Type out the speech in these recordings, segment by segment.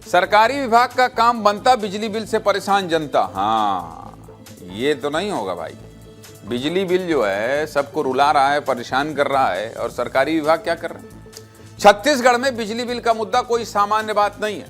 सरकारी विभाग का काम बनता बिजली बिल से परेशान जनता। हाँ, ये तो नहीं होगा भाई। बिजली बिल जो है सबको रुला रहा है, परेशान कर रहा है, और सरकारी विभाग क्या कर रहा है? छत्तीसगढ़ में बिजली बिल का मुद्दा कोई सामान्य बात नहीं है।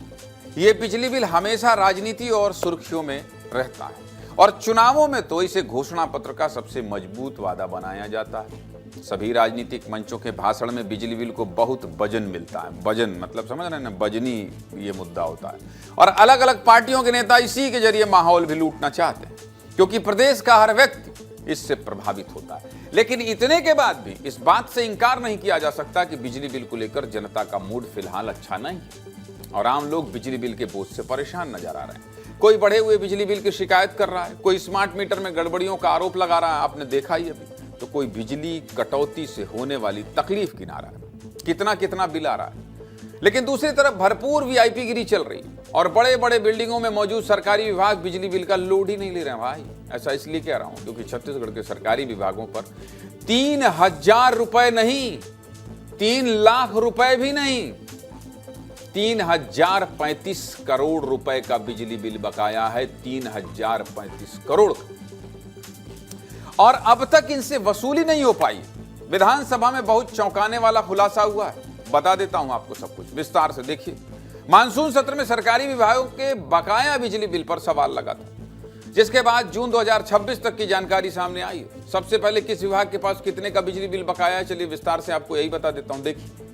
ये बिजली बिल हमेशा राजनीति और सुर्खियों में रहता है, और चुनावों में तो इसे घोषणा पत्र का सबसे मजबूत वादा बनाया जाता है। सभी राजनीतिक मंचों के भाषण में बिजली बिल को बहुत वजन मिलता है। वजन मतलब समझ रहे हैं ना, वजनी ये मुद्दा होता है, और अलग अलग पार्टियों के नेता इसी के जरिए माहौल भी लूटना चाहते हैं, क्योंकि प्रदेश का हर व्यक्ति इससे प्रभावित होता है। लेकिन इतने के बाद भी इस बात से इनकार नहीं किया जा सकता कि बिजली बिल को लेकर जनता का मूड फिलहाल अच्छा नहीं है, और आम लोग बिजली बिल के बोझ से परेशान नजर आ रहे हैं। कोई बढ़े हुए बिजली बिल की शिकायत कर रहा है, कोई स्मार्ट मीटर में गड़बड़ियों का आरोप लगा रहा है, आपने देखा ही अभी, तो कोई बिजली कटौती से होने वाली तकलीफ गिना रहा है, कितना कितना बिल आ रहा है। लेकिन दूसरी तरफ भरपूर वीआईपी गिरी चल रही है, और बड़े बड़े बिल्डिंगों में मौजूद सरकारी विभाग बिजली बिल का लोड ही नहीं ले रहे हैं भाई। ऐसा इसलिए कह रहा हूं क्योंकि छत्तीसगढ़ के सरकारी विभागों पर 3,000 रुपए नहीं, 3 लाख रुपए भी नहीं, 3,035 करोड़ रुपए का बिजली बिल बकाया है। 3,035 करोड़, और अब तक इनसे वसूली नहीं हो पाई। विधानसभा में बहुत चौंकाने वाला खुलासा हुआ है, बता देता हूं आपको सब कुछ विस्तार से। देखिए, मानसून सत्र में सरकारी विभागों के बकाया बिजली बिल पर सवाल लगा था, जिसके बाद जून 2026 तक की जानकारी सामने आई है। सबसे पहले किस विभाग के पास कितने का बिजली बिल बकाया है, चलिए विस्तार से आपको यही बता देता हूं। देखिए,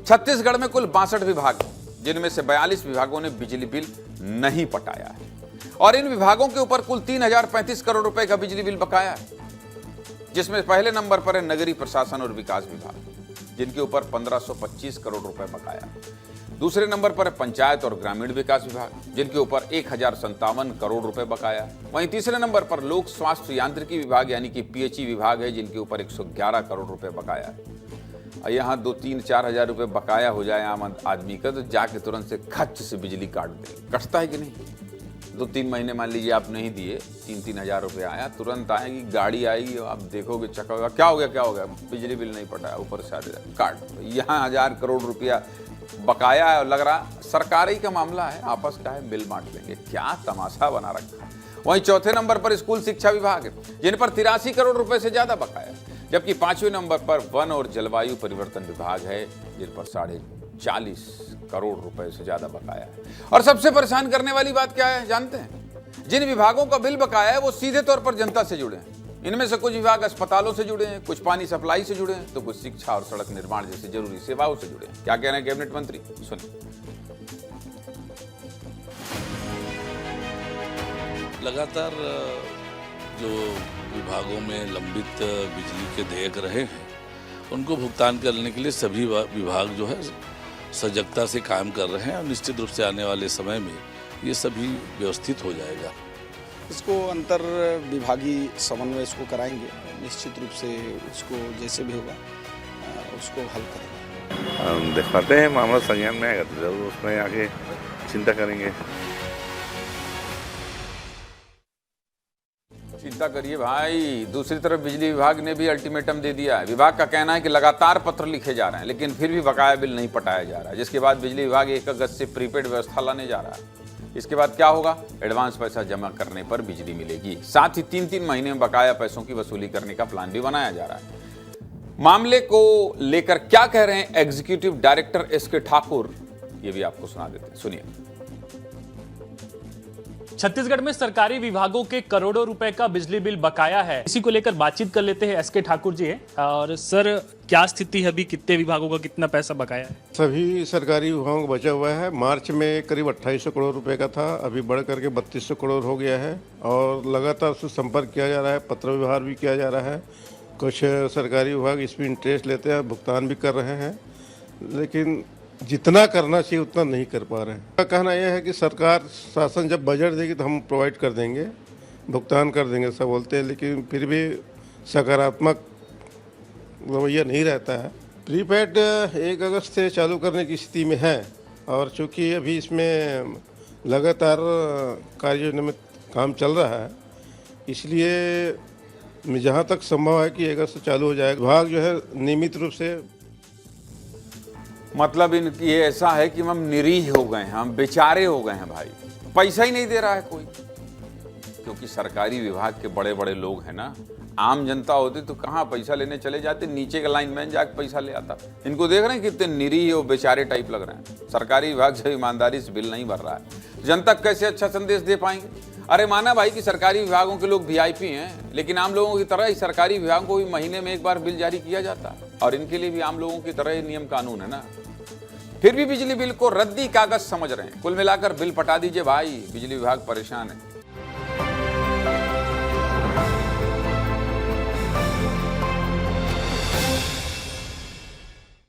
छत्तीसगढ़ में कुल 62 विभाग हैं, जिनमें से 42 विभागों ने बिजली बिल नहीं पटाया है, और इन विभागों के ऊपर कुल 3,035 करोड़ रुपए का बिजली बिल बकाया है, जिसमें पहले नंबर पर है नगरीय प्रशासन और विकास विभाग, जिनके ऊपर 1,525 करोड़ रुपए बकाया है। दूसरे नंबर पर है पंचायत और ग्रामीण विकास विभाग, जिनके ऊपर 1,057 करोड़ रुपए बकाया है। वहीं तीसरे नंबर पर लोक स्वास्थ्य यांत्रिकी विभाग यानी कि पीएचई विभाग है, जिनके ऊपर 111 करोड़ रुपए बकाया है। यहाँ 2-3-4 हजार रुपए बकाया हो जाए आम आदमी का, तो जाके तुरंत से खच से बिजली काट देंगे। कटता है कि नहीं? 2-3 महीने मान लीजिए आप नहीं दिए, 3-3 हजार रुपये आया, तुरंत आएगी गाड़ी आएगी, आप देखोगे चक्का होगा, क्या हो गया क्या हो गया, बिजली बिल नहीं पटाया, ऊपर से काट। यहाँ 1,000 करोड़ रुपया बकाया है, और लग रहा सरकार ही का मामला है, आपस का है, बिल बांट लेंगे। क्या तमाशा बना रखा है। वहीं चौथे नंबर पर स्कूल शिक्षा विभाग है, जिन पर 83 करोड़ रुपए से ज्यादा बकाया है, जबकि 5वें नंबर पर वन और जलवायु परिवर्तन विभाग है, जिन पर 40 करोड़ रुपए से ज्यादा बकाया है। और सबसे परेशान करने वाली बात क्या है जानते हैं? जिन विभागों का बिल बकाया है वो सीधे तौर पर जनता से जुड़े हैं। इनमें से कुछ विभाग अस्पतालों से जुड़े हैं, कुछ पानी सप्लाई से जुड़े हैं, तो कुछ शिक्षा और सड़क निर्माण जैसी जरूरी सेवाओं से जुड़े हैं। क्या कह रहे हैं कैबिनेट मंत्री, सुनिए। लगातार जो विभागों में लंबित बिजली के देयक रहे हैं, उनको भुगतान करने के लिए सभी विभाग जो है सजगता से काम कर रहे हैं, और निश्चित रूप से आने वाले समय में ये सभी व्यवस्थित हो जाएगा। इसको अंतर विभागीय समन्वय इसको कराएंगे, निश्चित रूप से इसको जैसे भी होगा उसको हल करेंगे। दिखाते हैं, मामला संज्ञान में आएगा तो जरूर उसमें आगे चिंता करेंगे। चिंता करिए भाई। दूसरी तरफ बिजली विभाग ने भी अल्टीमेटम दे दिया है। विभाग का कहना है कि लगातार पत्र लिखे जा रहे हैं, लेकिन फिर भी बकाया बिल नहीं पटाया जा रहा है, जिसके बाद बिजली विभाग 1 अगस्त से प्रीपेड व्यवस्था लाने जा रहा है। इसके बाद क्या होगा? एडवांस पैसा जमा करने पर बिजली मिलेगी। साथ ही 3-3 महीने में बकाया पैसों की वसूली करने का प्लान भी बनाया जा रहा है। मामले को लेकर क्या कह रहे हैं एग्जीक्यूटिव डायरेक्टर एसके ठाकुर, ये भी आपको सुना देते हैं, सुनिए। छत्तीसगढ़ में सरकारी विभागों के करोड़ों रुपए का बिजली बिल बकाया है। इसी को लेकर बातचीत कर लेते हैं। एसके ठाकुर जी है। और सर, क्या स्थिति है अभी, कितने विभागों का कितना पैसा बकाया है? सभी सरकारी विभागों को बचा हुआ है। मार्च में करीब 2800 करोड़ रुपए का था, अभी बढ़ करके 3200 करोड़ हो गया है, और लगातार उससे संपर्क किया जा रहा है, पत्र व्यवहार भी किया जा रहा है। कुछ सरकारी विभाग इसमें इंटरेस्ट लेते हैं, भुगतान भी कर रहे हैं, लेकिन जितना करना चाहिए उतना नहीं कर पा रहे हैं। कहना यह है कि सरकार शासन जब बजट देगी तो हम प्रोवाइड कर देंगे, भुगतान कर देंगे सब बोलते हैं, लेकिन फिर भी सकारात्मक रवैया नहीं रहता है। प्रीपेड 1 अगस्त से चालू करने की स्थिति में है, और चूँकि अभी इसमें लगातार कार्य में काम चल रहा है, इसलिए जहाँ तक संभव है कि 1 अगस्त से चालू हो जाएगा। विभाग जो है नियमित रूप से मतलब इनकी ये ऐसा है कि हम निरीह हो गए हैं, हम बेचारे हो गए हैं भाई, पैसा ही नहीं दे रहा है कोई। क्योंकि सरकारी विभाग के बड़े बड़े लोग हैं ना, आम जनता होती तो कहाँ पैसा लेने चले जाते, नीचे का लाइनमैन जाके पैसा ले आता। इनको देख रहे हैं कितने निरीह और बेचारे टाइप लग रहे हैं। सरकारी विभाग जब ईमानदारी से बिल नहीं भर रहा है, जनता कैसे अच्छा संदेश दे पाएंगे? अरे माना भाई कि सरकारी विभागों के लोग वीआईपी हैं, लेकिन आम लोगों की तरह ही सरकारी विभागों को भी महीने में एक बार बिल जारी किया जाता है, और इनके लिए भी आम लोगों की तरह ही नियम कानून है ना। फिर भी बिजली बिल को रद्दी कागज समझ रहे हैं। कुल मिलाकर बिल पटा दीजिए भाई, बिजली विभाग परेशान है।